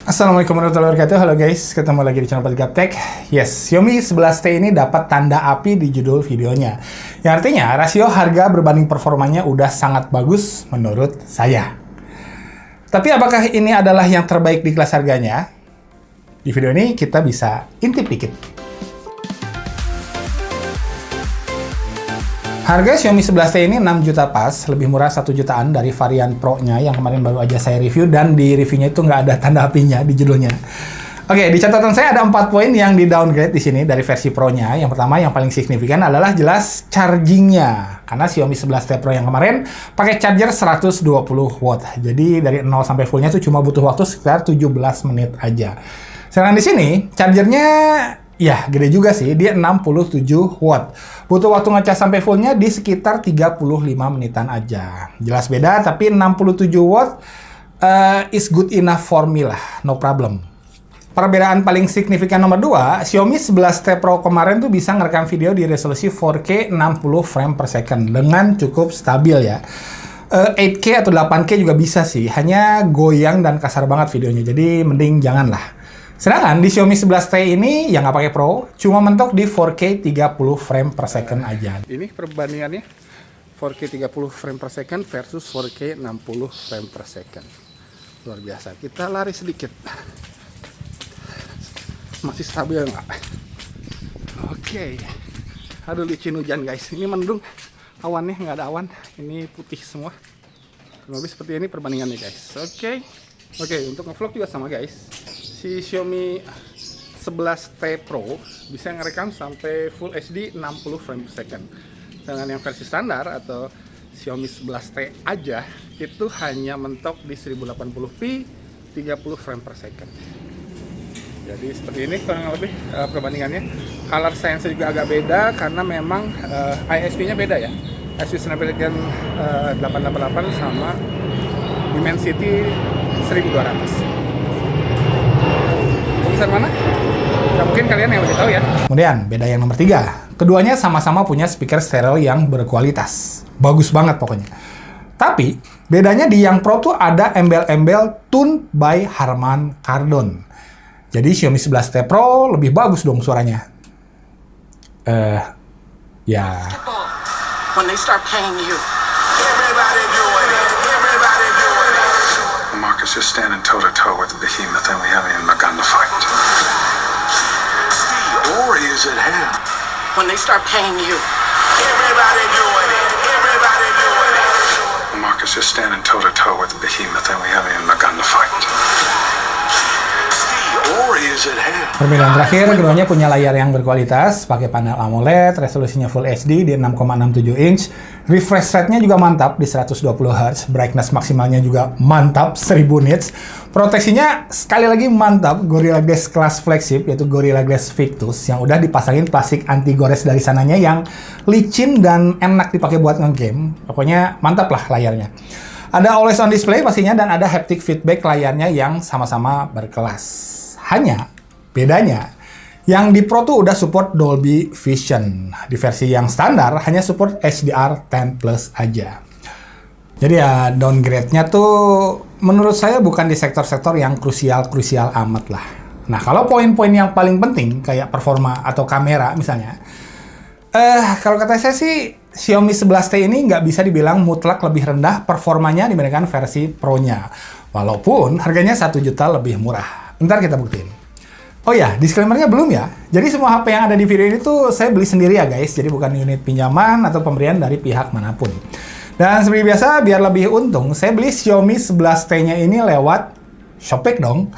Assalamualaikum warahmatullahi wabarakatuh. Halo guys, ketemu lagi di channel Pak Gaptek. Yes, Xiaomi 11T ini dapat tanda api di judul videonya. Yang artinya rasio harga berbanding performanya udah sangat bagus menurut saya. Tapi apakah ini adalah yang terbaik di kelas harganya? Di video ini kita bisa intip dikit. Harga Xiaomi 11T ini 6 juta pas, lebih murah 1 jutaan dari varian Pro-nya yang kemarin baru aja saya review, dan di reviewnya itu nggak ada tanda apinya di judulnya. Oke, di catatan saya ada 4 poin yang di downgrade di sini dari versi Pro-nya. Yang pertama, yang paling signifikan adalah jelas charging-nya. Karena Xiaomi 11T Pro yang kemarin pakai charger 120 watt. Jadi dari 0 sampai full-nya itu cuma butuh waktu sekitar 17 menit aja. Sedangkan di sini chargernya ya, gede juga sih, dia 67 watt. Butuh waktu ngecas sampai fullnya di sekitar 35 menitan aja. Jelas beda, tapi 67 watt is good enough for me lah, no problem. Perbedaan paling signifikan nomor 2, Xiaomi 11T Pro kemarin tuh bisa ngerekam video di resolusi 4K 60 frame per second dengan cukup stabil ya. 8K atau 8K juga bisa sih, hanya goyang dan kasar banget videonya, jadi mending janganlah. Sedangkan di Xiaomi 11T ini yang nggak pakai Pro, cuma mentok di 4K 30 frame per second aja. Ini perbandingannya 4K 30 frame per second versus 4K 60 frame per second. Luar biasa. Kita lari sedikit. Masih stabil nggak? Oke. Aduh, licin hujan guys. Ini mendung. Awannya nggak ada awan. Ini putih semua. Lebih seperti ini perbandingannya guys. Oke, untuk nge-vlog juga sama guys. Si Xiaomi 11T Pro bisa ngerekam sampai Full HD 60 frame per second. Dengan yang versi standar atau Xiaomi 11T aja itu hanya mentok di 1080p 30 frame per second. Jadi seperti ini kurang lebih perbandingannya. Color science juga agak beda karena memang ISP-nya beda ya. ISP Snapdragon 888 sama Dimensity 1200. Mana? Ya, mungkin kalian yang lebih tahu ya. Kemudian beda yang nomor 3. Keduanya sama-sama punya speaker stereo yang berkualitas. Bagus banget pokoknya. Tapi bedanya di yang Pro tuh ada embel-embel Tune by Harman Kardon. Jadi Xiaomi 11T Pro lebih bagus dong suaranya. Ya. When they start paying you. Marcus is standing toe-to-toe with the behemoth and we haven't even begun to fight. The glory is at hand. When they start paying you. Everybody doing it. Everybody doing it. Marcus is standing toe-to-toe with the behemoth and we haven't even begun to fight. The glory is at hand. Perbedaan terakhir, keduanya punya layar yang berkualitas, pakai panel AMOLED, resolusinya Full HD di 6,67 inch, refresh rate-nya juga mantap di 120 Hz, brightness maksimalnya juga mantap 1000 nits, proteksinya sekali lagi mantap, Gorilla Glass kelas flagship yaitu Gorilla Glass Victus yang udah dipasangin plastik anti gores dari sananya yang licin dan enak dipakai buat nge-game. Pokoknya mantap lah layarnya. Ada always on display pastinya dan ada haptic feedback layarnya yang sama-sama berkelas. Hanya bedanya, yang di Pro tuh udah support Dolby Vision. Di versi yang standar hanya support HDR10 Plus aja. Jadi ya downgrade-nya tuh menurut saya bukan di sektor-sektor yang krusial amat lah. Nah, kalau poin-poin yang paling penting kayak performa atau kamera misalnya, kalau kata saya sih Xiaomi 11T ini nggak bisa dibilang mutlak lebih rendah performanya dibandingkan versi Pro-nya. Walaupun harganya 1 juta lebih murah. Ntar kita buktiin. Oh ya, disclaimer-nya belum ya. Jadi semua HP yang ada di video ini tuh saya beli sendiri ya guys. Jadi bukan unit pinjaman atau pemberian dari pihak manapun. Dan seperti biasa, biar lebih untung, saya beli Xiaomi 11T-nya ini lewat Shopee dong.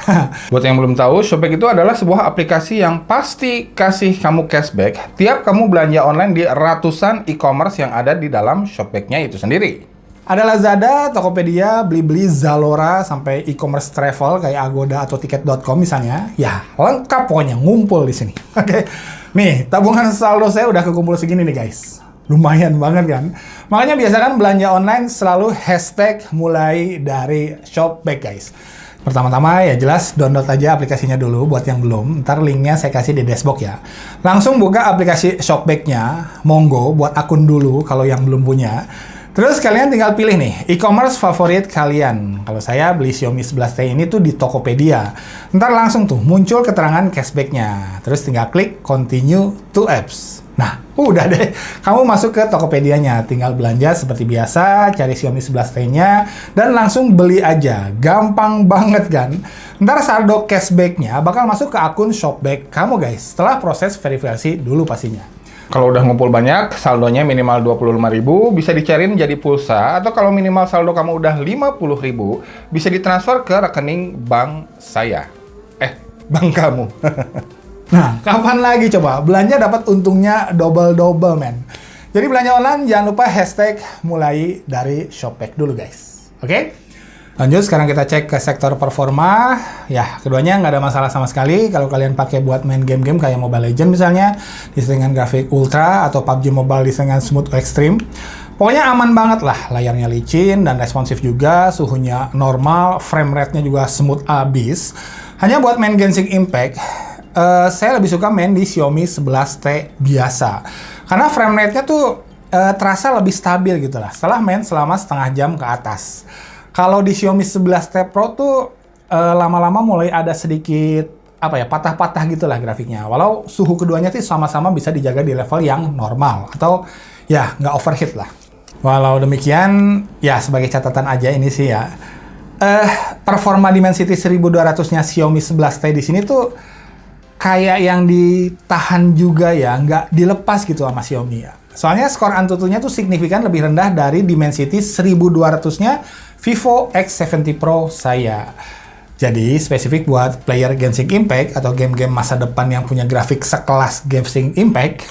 Buat yang belum tahu, Shopee itu adalah sebuah aplikasi yang pasti kasih kamu cashback tiap kamu belanja online di ratusan e-commerce yang ada di dalam Shopee-nya itu sendiri. Ada Lazada, Tokopedia, Blibli, Zalora, sampai e-commerce travel kayak Agoda atau Tiket.com misalnya. Ya, lengkap pokoknya, ngumpul di sini. Oke. Nih, tabungan saldo saya udah kekumpul segini nih guys. Lumayan banget kan? Makanya biasakan belanja online selalu hashtag mulai dari Shopee guys. Pertama-tama ya jelas download aja aplikasinya dulu buat yang belum. Ntar linknya saya kasih di dashboard ya. Langsung buka aplikasi Shopee-nya, monggo buat akun dulu kalau yang belum punya. Terus kalian tinggal pilih nih, e-commerce favorit kalian. Kalau saya beli Xiaomi 11T ini tuh di Tokopedia. Ntar langsung tuh muncul keterangan cashback-nya. Terus tinggal klik continue to apps. Nah, udah deh. Kamu masuk ke Tokopedia-nya. Tinggal belanja seperti biasa, cari Xiaomi 11T-nya, dan langsung beli aja. Gampang banget kan? Ntar saldo cashback-nya bakal masuk ke akun Shopback kamu guys. Setelah proses verifikasi dulu pastinya. Kalau udah ngumpul banyak, saldonya minimal 25.000, bisa dicairin jadi pulsa, atau kalau minimal saldo kamu udah 50.000, bisa ditransfer ke rekening bank saya. Bank kamu. Nah, kapan lagi coba belanja dapat untungnya double-double, men. Jadi belanja online jangan lupa hashtag mulai dari Shopback dulu, guys. Oke? Lanjut, sekarang kita cek ke sektor performa. Ya, keduanya nggak ada masalah sama sekali. Kalau kalian pakai buat main game-game kayak Mobile Legends misalnya, di settingan grafik ultra, atau PUBG Mobile di settingan smooth extreme. Pokoknya aman banget lah. Layarnya licin dan responsif juga, suhunya normal, frame rate-nya juga smooth abis. Hanya buat main Genshin Impact, saya lebih suka main di Xiaomi 11T biasa. Karena frame rate-nya tuh terasa lebih stabil gitu lah, setelah main selama setengah jam ke atas. Kalau di Xiaomi 11T Pro tuh lama-lama mulai ada sedikit patah-patah gitulah grafiknya. Walau suhu keduanya sih sama-sama bisa dijaga di level yang normal atau ya nggak overheat lah. Walau demikian, ya sebagai catatan aja ini sih ya. Performa Dimensity 1200-nya Xiaomi 11T di sini tuh kayak yang ditahan juga ya, nggak dilepas gitu sama Xiaomi ya. Soalnya skor Antutunya tuh signifikan lebih rendah dari Dimensity 1200-nya Vivo X70 Pro saya. Jadi spesifik buat player Genshin Impact atau game-game masa depan yang punya grafik sekelas Genshin Impact.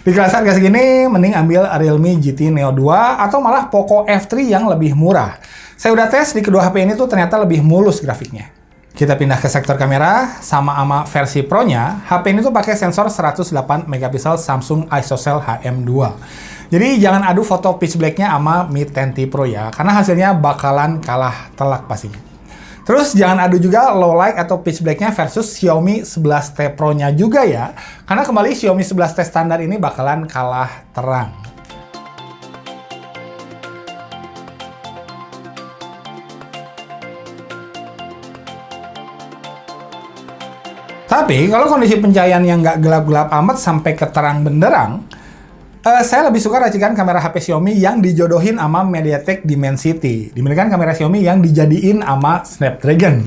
Di kelas harga segini mending ambil Realme GT Neo 2 atau malah Poco F3 yang lebih murah. Saya udah tes di kedua HP ini tuh ternyata lebih mulus grafiknya. Kita pindah ke sektor kamera, sama versi Pro-nya, HP ini tuh pakai sensor 108 megapiksel Samsung ISOCELL HM2. Jadi jangan adu foto pitch black-nya sama Mi 10T Pro ya, karena hasilnya bakalan kalah telak pastinya. Terus jangan adu juga low light atau pitch black-nya versus Xiaomi 11T Pro-nya juga ya, karena kembali Xiaomi 11T standar ini bakalan kalah terang. Tapi kalau kondisi pencahayaan yang nggak gelap-gelap amat sampai ke terang benderang, saya lebih suka racikan kamera HP Xiaomi yang dijodohin sama MediaTek Dimensity dibandingkan kamera Xiaomi yang dijadiin sama Snapdragon.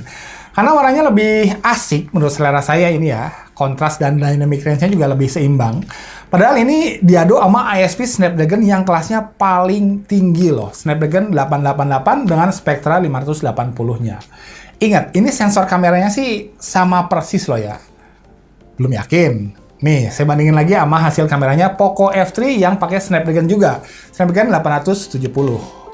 Karena warnanya lebih asik menurut selera saya ini ya, kontras dan dynamic range-nya juga lebih seimbang. Padahal ini diadu sama ISP Snapdragon yang kelasnya paling tinggi loh, Snapdragon 888 dengan Spectra 580-nya. Ingat, ini sensor kameranya sih sama persis loh ya. Belum yakin? Nih, saya bandingin lagi sama hasil kameranya Poco F3 yang pakai Snapdragon juga. Snapdragon 870.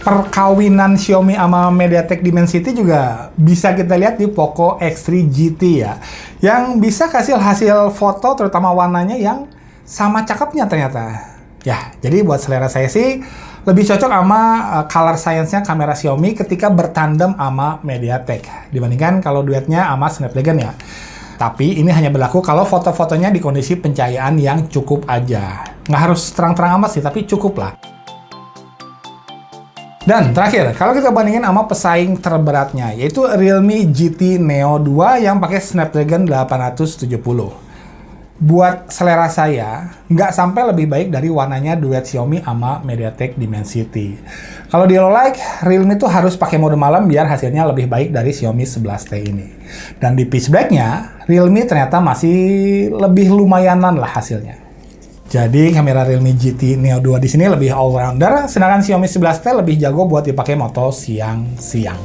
Perkawinan Xiaomi sama MediaTek Dimensity juga bisa kita lihat di Poco X3 GT ya, yang bisa kasih hasil foto terutama warnanya yang sama cakepnya ternyata. Ya, jadi buat selera saya sih lebih cocok sama color science-nya kamera Xiaomi ketika bertandem sama MediaTek dibandingkan kalau duetnya sama Snapdragon ya. Tapi ini hanya berlaku kalau foto-fotonya di kondisi pencahayaan yang cukup aja. Nggak harus terang-terang amat sih, tapi cukup lah. Dan terakhir, kalau kita bandingin sama pesaing terberatnya, yaitu Realme GT Neo 2 yang pakai Snapdragon 870. Buat selera saya, nggak sampai lebih baik dari warnanya duet Xiaomi sama MediaTek Dimensity. Kalau di low light, Realme tuh harus pakai mode malam biar hasilnya lebih baik dari Xiaomi 11T ini. Dan di pitch black-nya, Realme ternyata masih lebih lumayanan lah hasilnya. Jadi kamera Realme GT Neo 2 di sini lebih all-rounder, sedangkan Xiaomi 11T lebih jago buat dipakai moto siang-siang.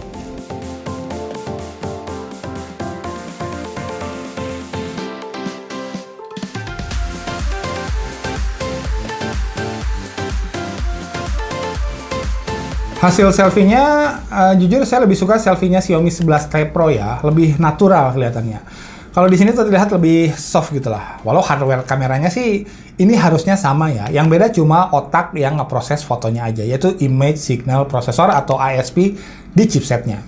Hasil selfie-nya, jujur saya lebih suka selfie-nya Xiaomi 11T Pro ya, lebih natural kelihatannya. Kalau di sini tuh terlihat lebih soft gitu lah. Walau hardware kameranya sih ini harusnya sama ya. Yang beda cuma otak yang ngeproses fotonya aja, yaitu Image Signal Processor atau ISP di chipsetnya.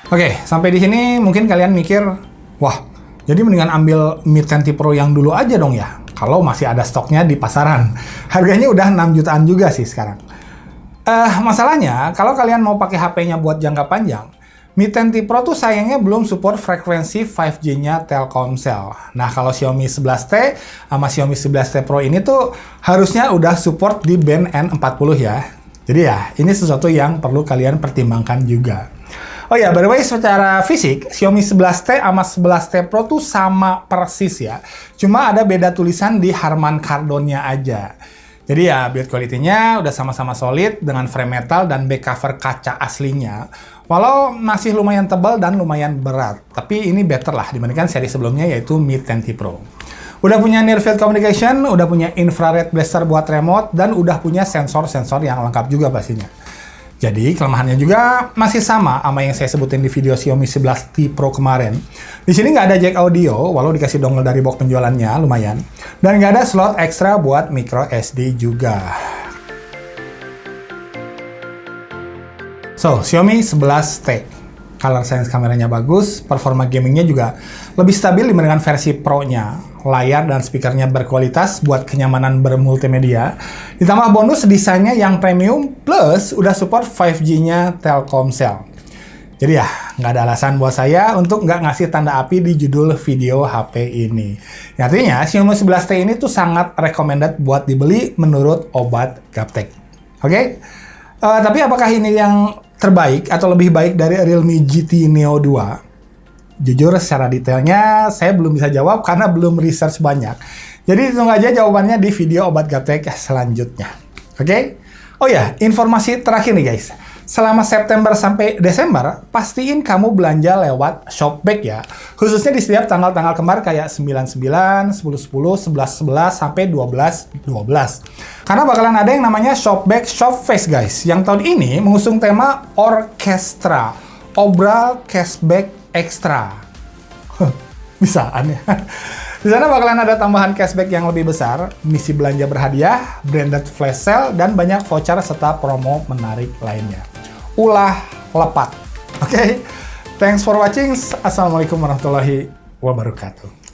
Oke, sampai di sini mungkin kalian mikir, wah, jadi mendingan ambil Mi 10T Pro yang dulu aja dong ya. Kalau masih ada stoknya di pasaran. Harganya udah 6 jutaan juga sih sekarang. Masalahnya, kalau kalian mau pakai HP-nya buat jangka panjang, Mi 10T Pro tuh sayangnya belum support frekuensi 5G-nya Telkomsel. Nah, kalau Xiaomi 11T sama Xiaomi 11T Pro ini tuh harusnya udah support di band N40 ya. Jadi ya, ini sesuatu yang perlu kalian pertimbangkan juga. Oh ya, by the way, secara fisik, Xiaomi 11T sama 11T Pro tuh sama persis ya. Cuma ada beda tulisan di Harman Kardonnya aja. Jadi ya, build quality-nya udah sama-sama solid dengan frame metal dan back cover kaca aslinya. Walau masih lumayan tebal dan lumayan berat. Tapi ini better lah dibandingkan seri sebelumnya yaitu Mi 10T Pro. Udah punya near field communication, udah punya infrared blaster buat remote, dan udah punya sensor-sensor yang lengkap juga pastinya. Jadi kelemahannya juga masih sama yang saya sebutin di video Xiaomi 11T Pro kemarin. Di sini nggak ada jack audio, walau dikasih dongle dari box penjualannya lumayan. Dan nggak ada slot ekstra buat micro SD juga. So, Xiaomi 11T. Color science kameranya bagus, performa gamingnya juga lebih stabil dibandingkan versi Pro-nya. Layar dan speakernya berkualitas buat kenyamanan bermultimedia. Ditambah bonus desainnya yang premium, plus udah support 5G-nya Telkomsel. Jadi ya, nggak ada alasan buat saya untuk nggak ngasih tanda api di judul video HP ini. Artinya, Xiaomi 11T ini tuh sangat recommended buat dibeli menurut Obat Gaptek. Oke? Tapi apakah ini yang terbaik atau lebih baik dari Realme GT Neo 2? Jujur secara detailnya saya belum bisa jawab karena belum research banyak. Jadi tunggu aja jawabannya di video Obat Gaptek selanjutnya. Oke? Oh ya, informasi terakhir nih guys. Selama September sampai Desember, pastiin kamu belanja lewat Shopback ya. Khususnya di setiap tanggal-tanggal kembar kayak 99, 10-10, 11-11, sampai 12-12. Karena bakalan ada yang namanya Shopback Shopfest guys. Yang tahun ini mengusung tema Orkestra. Obral Cashback Extra. Bisaan ya. Di sana bakalan ada tambahan cashback yang lebih besar, misi belanja berhadiah, branded flash sale, dan banyak voucher serta promo menarik lainnya. Ulah lepat. Oke? Thanks for watching. Assalamualaikum warahmatullahi wabarakatuh.